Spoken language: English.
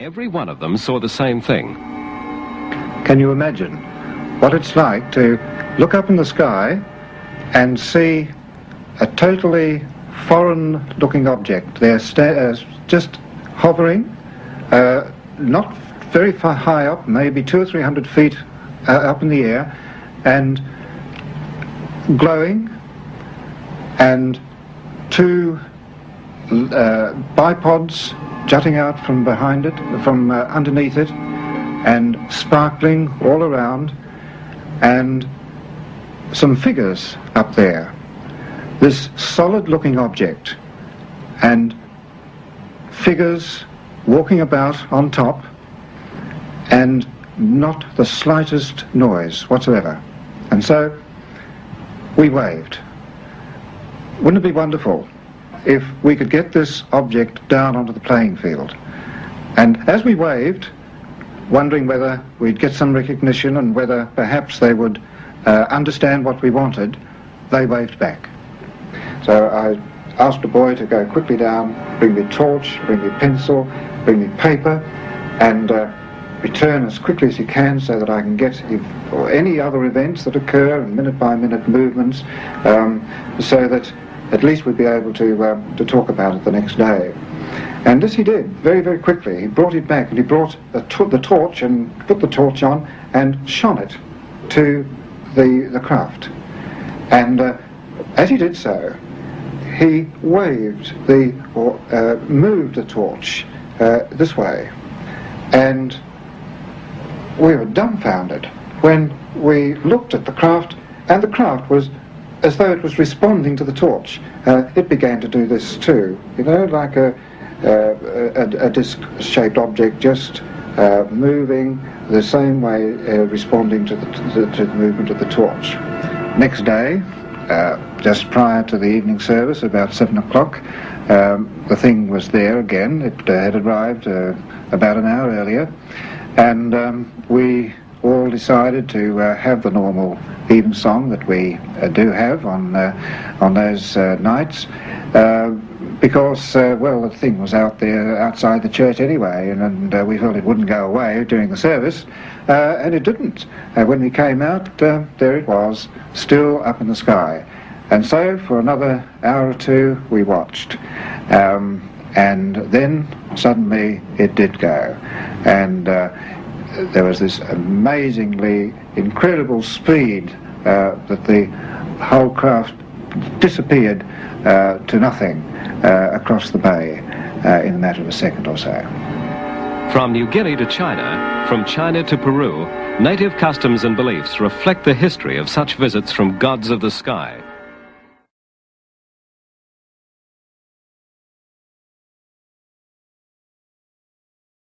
Every one of them saw the same thing. Can you imagine what it's like to look up in the sky and see a totally foreign-looking object there just hovering, not very far high up, maybe 200 or 300 feet up in the air, and glowing, and two bipods jutting out from behind it, from underneath it, and sparkling all around, and some figures up there. This solid-looking object, and figures walking about on top, and not the slightest noise whatsoever. And so we waved. Wouldn't it be wonderful if we could get this object down onto the playing field? And as we waved, wondering whether we'd get some recognition and whether perhaps they would understand what we wanted, they waved back. So I asked a boy to go quickly down, bring me a torch, bring me a pencil, bring me paper, and return as quickly as he can so that I can get or any other events that occur and minute-by-minute movements, so that at least we'd be able to talk about it the next day. And this he did very, very quickly. He brought it back, and he brought the torch and put the torch on and shone it to the craft. And as he did so, he waved moved the torch this way, and we were dumbfounded when we looked at the craft, and the craft was as though it was responding to the torch. It began to do this too, you know, like a disc-shaped object, just moving the same way, responding to the movement of the torch. Next day, just prior to the evening service, about 7 o'clock, the thing was there again. It had arrived about an hour earlier, and we all decided to have the normal evensong that we do have on those nights, because well, the thing was out there outside the church anyway, and we felt it wouldn't go away during the service, and it didn't. When we came out, there it was, still up in the sky. And so for another hour or two we watched, and then suddenly it did go, and there was this amazingly incredible speed that the whole craft disappeared to nothing across the bay in a matter of a second or so. From New Guinea to China, from China to Peru, native customs and beliefs reflect the history of such visits from gods of the sky.